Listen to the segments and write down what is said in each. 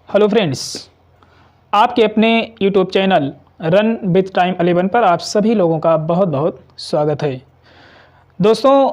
Hello friends, आपके अपने YouTube channel run with time 11 पर आप सभी लोगों का बहुत बहुत स्वागत है। दोस्तों,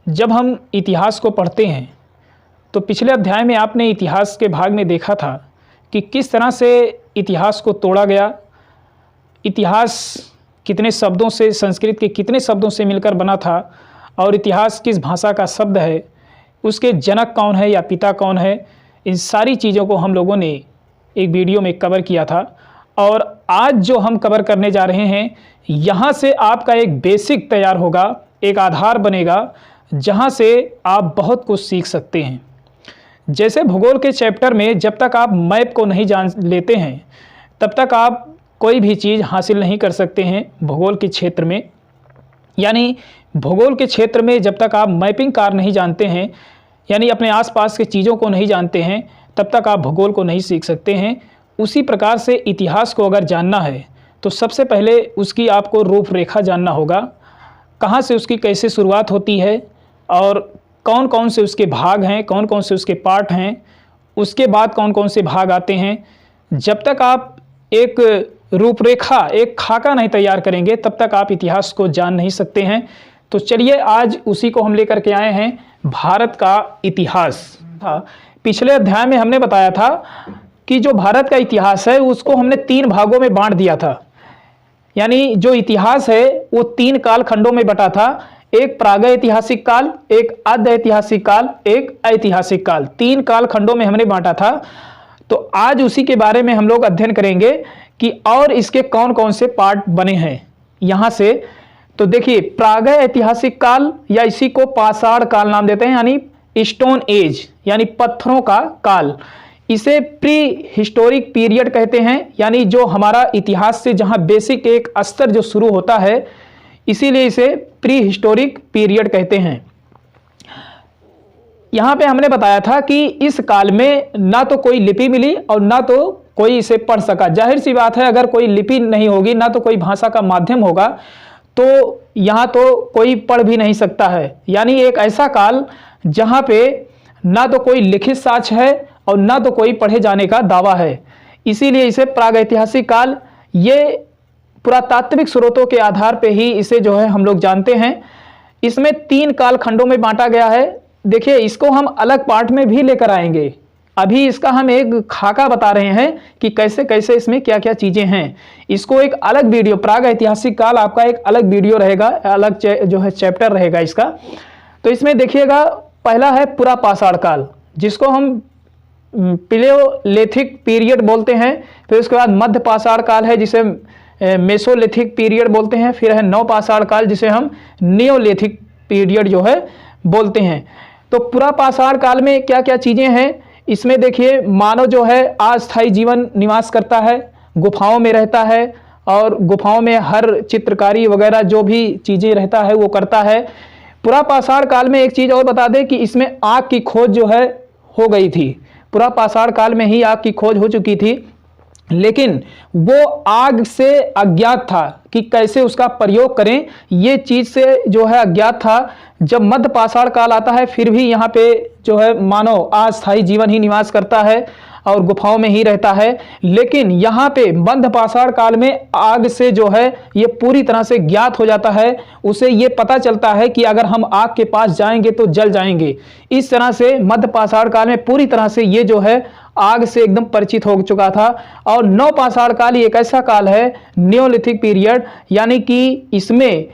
जब हम इतिहास को पढ़ते हैं तो पिछले अध्याय में आपने इतिहास के भाग में देखा था कि किस तरह से इतिहास को तोड़ा गया। इतिहास कितने शब्दों से, संस्कृत के कितने शब्दों से मिलकर बना था और इतिहास किस भाषा का शब्द है, उसके जनक कौन है या पिता कौन है, इन सारी चीज़ों को हम लोगों ने एक वीडियो में कवर किया था। और आज जो हम कवर करने जा रहे हैं, यहाँ से आपका एक बेसिक तैयार होगा, एक आधार बनेगा जहाँ से आप बहुत कुछ सीख सकते हैं। जैसे भूगोल के चैप्टर में जब तक आप मैप को नहीं जान लेते हैं तब तक आप कोई भी चीज़ हासिल नहीं कर सकते हैं भूगोल के क्षेत्र में। यानी भूगोल के क्षेत्र में जब तक आप मैपिंग कार्य नहीं जानते हैं, यानी अपने आसपास की चीज़ों को नहीं जानते हैं, तब तक आप भूगोल को नहीं सीख सकते हैं। उसी प्रकार से इतिहास को अगर जानना है तो सबसे पहले उसकी आपको रूपरेखा जानना होगा, कहाँ से उसकी कैसे शुरुआत होती है और कौन कौन से उसके भाग हैं, कौन कौन से उसके पार्ट हैं, उसके बाद कौन कौन से भाग आते हैं। जब तक आप एक रूपरेखा, एक खाका नहीं तैयार करेंगे तब तक आप इतिहास को जान नहीं सकते हैं। तो चलिए आज उसी को हम लेकर के आए हैं, भारत का इतिहास था। पिछले अध्याय में हमने बताया था कि जो भारत का इतिहास है उसको हमने 3 भागों में बांट दिया था। यानी जो इतिहास है वो 3 कालखंडों में बटा था, एक प्रागैतिहासिक काल, एक आद्य ऐतिहासिक काल, एक ऐतिहासिक काल। 3 कालखंडों में हमने बांटा था। तो आज उसी के बारे में हम लोग अध्ययन करेंगे कि और इसके कौन कौन से पार्ट बने हैं यहाँ से। तो देखिए, प्रागैतिहासिक काल या इसी को पाषाण काल नाम देते हैं, यानी स्टोन एज, यानी पत्थरों का काल। इसे प्री हिस्टोरिक पीरियड कहते हैं, यानी जो हमारा इतिहास से जहाँ बेसिक एक स्तर जो शुरू होता है, इसीलिए इसे प्री हिस्टोरिक पीरियड कहते हैं। यहाँ पे हमने बताया था कि इस काल में ना तो कोई लिपि मिली और ना तो कोई इसे पढ़ सका। जाहिर सी बात है, अगर कोई लिपि नहीं होगी, ना तो कोई भाषा का माध्यम होगा, तो यहाँ तो कोई पढ़ भी नहीं सकता है। यानी एक ऐसा काल जहाँ पे ना तो कोई लिखित साक्ष्य है और ना तो कोई पढ़े जाने का दावा है, इसीलिए इसे प्रागैतिहासिक काल, ये पुरातात्विक स्रोतों के आधार पे ही इसे जो है हम लोग जानते हैं। इसमें 3 कालखंडों में बांटा गया है। देखिए, इसको हम अलग पार्ट में भी लेकर आएंगे। अभी इसका हम एक खाका बता रहे हैं कि कैसे कैसे इसमें क्या क्या चीज़ें हैं। इसको एक अलग वीडियो, प्रागैतिहासिक काल आपका एक अलग वीडियो रहेगा, अलग जो है चैप्टर रहेगा इसका। तो इसमें देखिएगा, पहला है पुरापाषाण काल, जिसको हम पिलेओलिथिक पीरियड बोलते हैं। फिर उसके बाद मध्य पाषाण काल है, जिसे मेसोलिथिक पीरियड बोलते हैं। फिर है नवपाषाण काल, जिसे हम नियोलिथिक पीरियड जो है बोलते हैं। तो पुरापाषाण काल में क्या क्या चीज़ें हैं, इसमें देखिए, मानव जो है अस्थायी जीवन निवास करता है, गुफाओं में रहता है और गुफाओं में हर चित्रकारी वगैरह जो भी चीज़ें रहता है वो करता है। पुरापाषाण काल में एक चीज़ और बता दें कि इसमें आग की खोज जो है हो गई थी। पुरापाषाण काल में ही आग की खोज हो चुकी थी, लेकिन वो आग से अज्ञात था कि कैसे उसका प्रयोग करें, ये चीज़ से जो है अज्ञात था। जब मध्य पाषाण काल आता है, फिर भी यहाँ पे जो है मानव अस्थायी जीवन ही निवास करता है और गुफाओं में ही रहता है। लेकिन यहाँ पे मध्य पाषाण काल में आग से जो है ये पूरी तरह से ज्ञात हो जाता है। उसे ये पता चलता है कि अगर हम आग के पास जाएंगे तो जल जाएंगे। इस तरह से मध्य पाषाण काल में पूरी तरह से ये जो है आग से एकदम परिचित हो चुका था। और नवपाषाण काल एक ऐसा काल है, नियोलिथिक पीरियड, यानी कि इसमें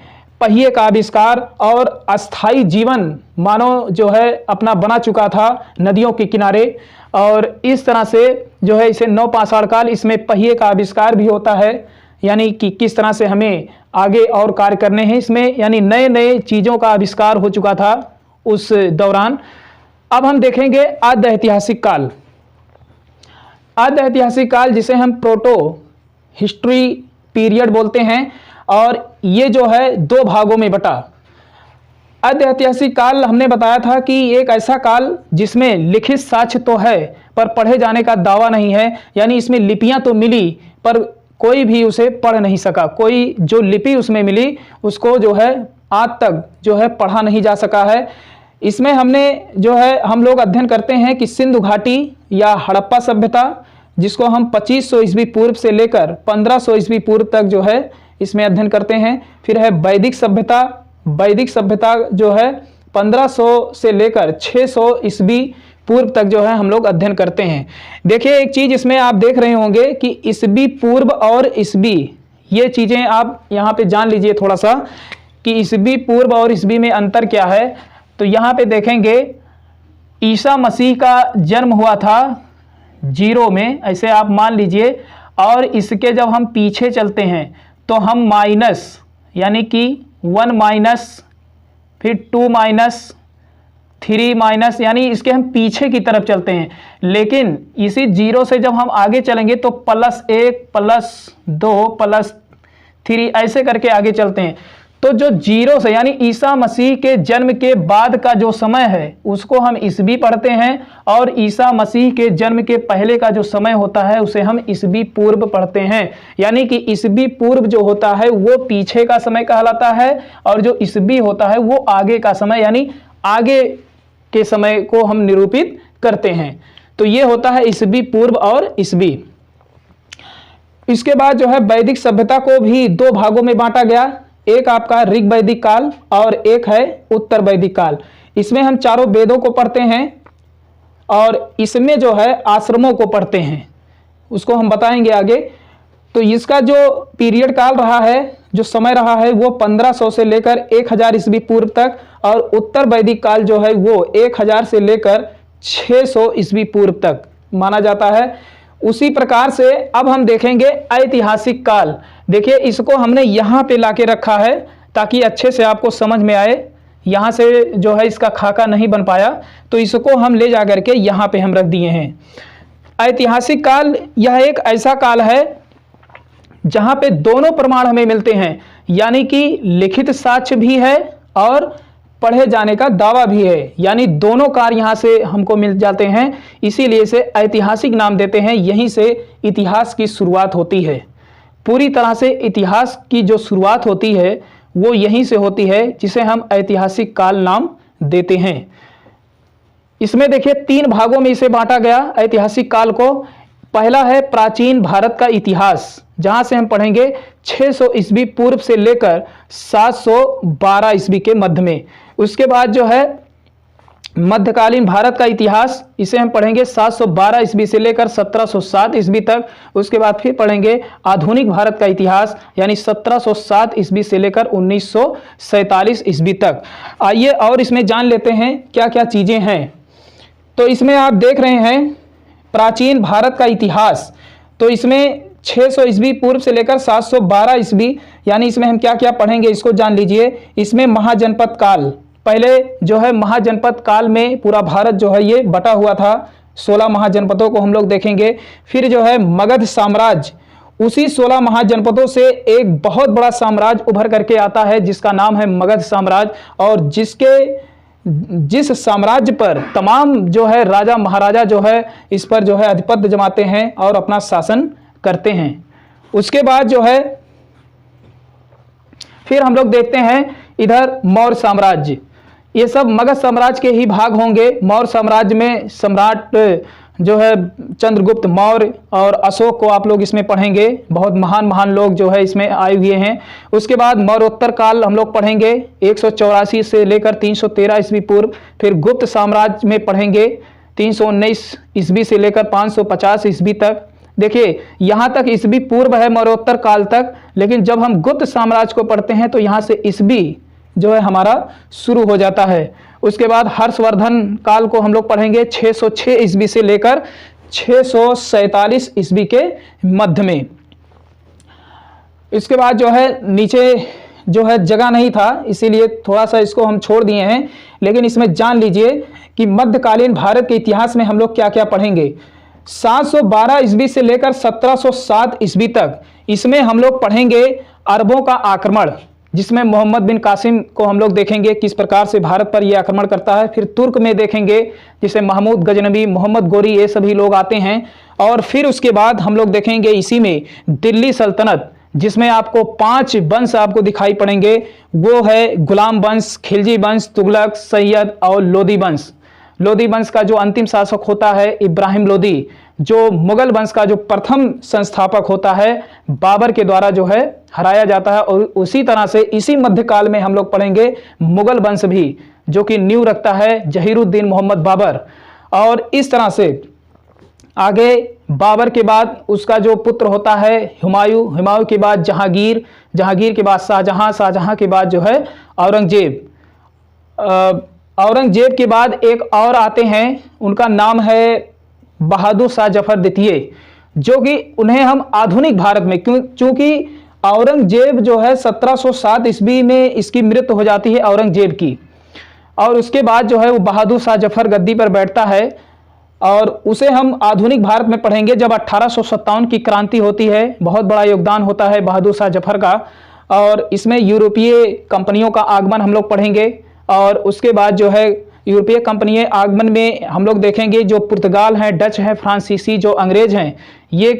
पहिए का आविष्कार और अस्थाई जीवन मानव जो है अपना बना चुका था नदियों के किनारे। और इस तरह से जो है इसे नवपाषाण काल, इसमें पहिए का आविष्कार भी होता है, यानी कि किस तरह से हमें आगे और कार्य करने हैं इसमें, यानी नए नए चीज़ों का आविष्कार हो चुका था उस दौरान। अब हम देखेंगे आद्य ऐतिहासिक काल। आद्य ऐतिहासिक काल, जिसे हम प्रोटो हिस्ट्री पीरियड बोलते हैं, और ये जो है 2 भागों में बटा। आद्य ऐतिहासिक काल हमने बताया था कि एक ऐसा काल जिसमें लिखित साक्ष्य तो है पर पढ़े जाने का दावा नहीं है। यानी इसमें लिपियां तो मिली पर कोई भी उसे पढ़ नहीं सका। कोई जो लिपि उसमें मिली उसको जो है आज तक जो है पढ़ा नहीं जा सका है। इसमें हमने जो है हम लोग अध्ययन करते हैं कि सिंधु घाटी या हड़प्पा सभ्यता, जिसको हम 2500 ईस्वी पूर्व से लेकर 1500 ईस्वी पूर्व तक जो है इसमें अध्ययन करते हैं। फिर है वैदिक सभ्यता। वैदिक सभ्यता जो है 1500 से लेकर 600 ईस्वी पूर्व तक जो है हम लोग अध्ययन करते हैं। देखिए एक चीज़ इसमें आप देख रहे होंगे कि ईस्वी पूर्व और ईस्वी, ये चीज़ें आप यहाँ पे जान लीजिए थोड़ा सा कि ईस्वी पूर्व और ईस्वी में अंतर क्या है। तो यहाँ पे देखेंगे ईसा मसीह का जन्म हुआ था 0 में, ऐसे आप मान लीजिए, और इसके जब हम पीछे चलते हैं तो हम माइनस यानी कि 1 माइनस, फिर 2 माइनस, 3 माइनस, यानी इसके हम पीछे की तरफ चलते हैं। लेकिन इसी 0 से जब हम आगे चलेंगे तो +1 +2 +3 ऐसे करके आगे चलते हैं। तो जो 0 से यानी ईसा मसीह के जन्म के बाद का जो समय है उसको हम ईस्वी पढ़ते हैं, और ईसा मसीह के जन्म के पहले का जो समय होता है उसे हम ईस्वी पूर्व पढ़ते हैं। यानी कि ईस्वी पूर्व जो होता है वो पीछे का समय कहलाता है, और जो ईस्वी होता है वो आगे का समय यानी आगे के समय को हम निरूपित करते हैं। तो ये होता है ईस्वी पूर्व और ईस्वी। इसके बाद जो है वैदिक सभ्यता को भी 2 भागों में बांटा गया। एक आपका ऋग वैदिक काल और एक है उत्तर वैदिक काल। इसमें हम चारों वेदों को पढ़ते हैं और इसमें जो है आश्रमों को पढ़ते हैं, उसको हम बताएंगे आगे। तो इसका जो पीरियड काल रहा है, जो समय रहा है, वो 1500 से लेकर 1000 ईस्वी पूर्व तक, और उत्तर वैदिक काल जो है वो 1000 से लेकर 600 ईस्वी पूर्व तक माना जाता है। उसी प्रकार से अब हम देखेंगे ऐतिहासिक काल। देखिए इसको हमने यहाँ पे लाके रखा है ताकि अच्छे से आपको समझ में आए। यहाँ से जो है इसका खाका नहीं बन पाया, तो इसको हम ले जा करके यहाँ पे हम रख दिए हैं। ऐतिहासिक काल यह एक ऐसा काल है जहाँ पे दोनों प्रमाण हमें मिलते हैं, यानी कि लिखित साक्ष्य भी है और पढ़े जाने का दावा भी है, यानी दोनों कार्य यहाँ से हमको मिल जाते हैं। इसीलिए इसे ऐतिहासिक नाम देते हैं। यहीं से इतिहास की शुरुआत होती है। पूरी तरह से इतिहास की जो शुरुआत होती है वो यहीं से होती है, जिसे हम ऐतिहासिक काल नाम देते हैं। इसमें देखिए 3 भागों में इसे बांटा गया ऐतिहासिक काल को। पहला है प्राचीन भारत का इतिहास, जहां से हम पढ़ेंगे 600 ईस्वी पूर्व से लेकर 712 ईस्वी के मध्य में। उसके बाद जो है मध्यकालीन भारत का इतिहास, इसे हम पढ़ेंगे 712 ईस्वी से लेकर 1707 ईस्वी तक। उसके बाद फिर पढ़ेंगे आधुनिक भारत का इतिहास, यानी 1707 ईस्वी से लेकर 1947 ईस्वी तक। आइए और इसमें जान लेते हैं क्या क्या चीज़ें हैं। तो इसमें आप देख रहे हैं प्राचीन भारत का इतिहास, तो इसमें 600 ईस्वी पूर्व से लेकर 712 ईस्वी, यानी इसमें हम क्या क्या पढ़ेंगे इसको जान लीजिए। इसमें महाजनपद काल, पहले जो है महाजनपद काल में पूरा भारत जो है ये बटा हुआ था। 16 महाजनपदों को हम लोग देखेंगे। फिर जो है मगध साम्राज्य, उसी 16 महाजनपदों से एक बहुत बड़ा साम्राज्य उभर करके आता है जिसका नाम है मगध साम्राज्य, और जिस साम्राज्य पर तमाम जो है राजा महाराजा जो है इस पर जो है आधिपत्य जमाते हैं और अपना शासन करते हैं। उसके बाद जो है फिर हम लोग देखते हैं इधर मौर्य साम्राज्य। ये सब मगध साम्राज्य के ही भाग होंगे। मौर्य साम्राज्य में सम्राट जो है चंद्रगुप्त मौर्य और अशोक को आप लोग इसमें पढ़ेंगे। बहुत महान महान लोग जो है इसमें आए हुए हैं। उसके बाद मौर्योत्तर काल हम लोग पढ़ेंगे 184 से लेकर 313 ईस्वी पूर्व। फिर गुप्त साम्राज्य में पढ़ेंगे 319 ईस्वी से लेकर 550 ईस्वी तक। देखिए यहाँ तक ईस्वी पूर्व है मौर्योत्तर काल तक, लेकिन जब हम गुप्त साम्राज्य को पढ़ते हैं तो यहाँ से ईस्वी जो है हमारा शुरू हो जाता है। उसके बाद हर्षवर्धन काल को हम लोग पढ़ेंगे 606 ईस्वी से लेकर 647 ईस्वी के मध्य में। इसके बाद जो है नीचे जो है जगह नहीं था, इसीलिए थोड़ा सा इसको हम छोड़ दिए हैं, लेकिन इसमें जान लीजिए कि मध्यकालीन भारत के इतिहास में हम लोग क्या क्या पढ़ेंगे। 712 ईस्वी से लेकर 1707 ईस्वी तक इसमें हम लोग पढ़ेंगे अरबों का आक्रमण, जिसमें मोहम्मद बिन कासिम को हम लोग देखेंगे किस प्रकार से भारत पर यह आक्रमण करता है। फिर तुर्क में देखेंगे जिसे महमूद गजनबी, मोहम्मद गोरी, ये सभी लोग आते हैं। और फिर उसके बाद हम लोग देखेंगे इसी में दिल्ली सल्तनत, जिसमें आपको 5 वंश आपको दिखाई पड़ेंगे। वो है गुलाम वंश, खिलजी वंश, तुगलक, सैयद और लोदी वंश। लोदी वंश का जो अंतिम शासक होता है इब्राहिम लोदी, जो मुगल वंश का जो प्रथम संस्थापक होता है बाबर के द्वारा जो है हराया जाता है। और उसी तरह से इसी मध्यकाल में हम लोग पढ़ेंगे मुगल वंश भी, जो कि नींव रखता है जहीरुद्दीन मोहम्मद बाबर। और इस तरह से आगे बाबर के बाद उसका जो पुत्र होता है हुमायूं, हुमायूं के बाद जहांगीर, जहांगीर के बाद शाहजहां, शाहजहां के बाद जो है औरंगजेब, औरंगजेब के बाद एक और आते हैं, उनका नाम है बहादुर शाह जफर द्वितीय, जो कि उन्हें हम आधुनिक भारत में, क्योंकि औरंगजेब जो है 1707 ईस्वी में इसकी मृत्यु हो जाती है औरंगजेब की, और उसके बाद जो है वो बहादुर शाह जफर गद्दी पर बैठता है, और उसे हम आधुनिक भारत में पढ़ेंगे जब 1857 की क्रांति होती है। बहुत बड़ा योगदान होता है बहादुर शाह जफर का, और इसमें यूरोपीय कंपनियों का आगमन हम लोग पढ़ेंगे। और उसके बाद जो है यूरोपीय कंपनी आगमन में हम लोग देखेंगे जो पुर्तगाल हैं, डच हैं, फ्रांसीसी जो अंग्रेज हैं, ये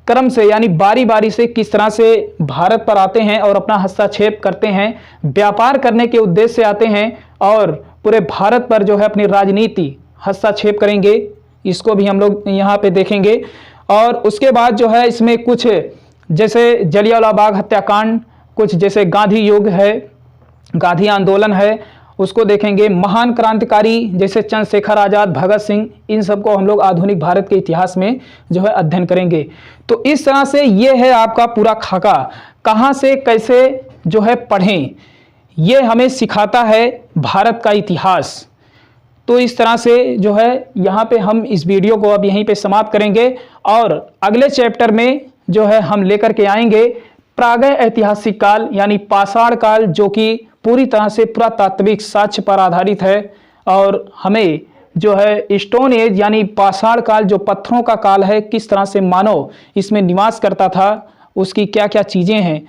क्रम से यानी बारी बारी से किस तरह से भारत पर आते हैं और अपना हस्तक्षेप करते हैं, व्यापार करने के उद्देश्य से आते हैं और पूरे भारत पर जो है अपनी राजनीति हस्तक्षेप करेंगे, इसको भी हम लोग यहाँ पे देखेंगे। और उसके बाद जो है इसमें कुछ जैसे जलियांवाला बाग हत्याकांड, कुछ जैसे गांधी युग है, गांधी आंदोलन है, उसको देखेंगे। महान क्रांतिकारी जैसे चंद्रशेखर आज़ाद, भगत सिंह, इन सबको हम लोग आधुनिक भारत के इतिहास में जो है अध्ययन करेंगे। तो इस तरह से ये है आपका पूरा खाका, कहाँ से कैसे जो है पढ़ें, ये हमें सिखाता है भारत का इतिहास। तो इस तरह से जो है यहाँ पे हम इस वीडियो को अब यहीं पे समाप्त करेंगे, और अगले चैप्टर में जो है हम लेकर के आएंगे प्रागैतिहासिक ऐतिहासिक काल यानी पाषाण काल, जो कि पूरी तरह से पुरातात्विक साक्ष्य पर आधारित है, और हमें जो है स्टोन एज यानी पाषाण काल जो पत्थरों का काल है, किस तरह से मानव इसमें निवास करता था, उसकी क्या क्या चीज़ें हैं,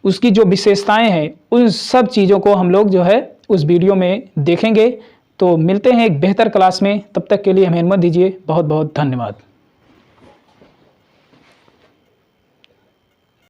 उसकी जो विशेषताएं हैं, उन सब चीज़ों को हम लोग जो है उस वीडियो में देखेंगे। तो मिलते हैं एक बेहतर क्लास में, तब तक के लिए हमें अनुमति दीजिए। बहुत बहुत धन्यवाद।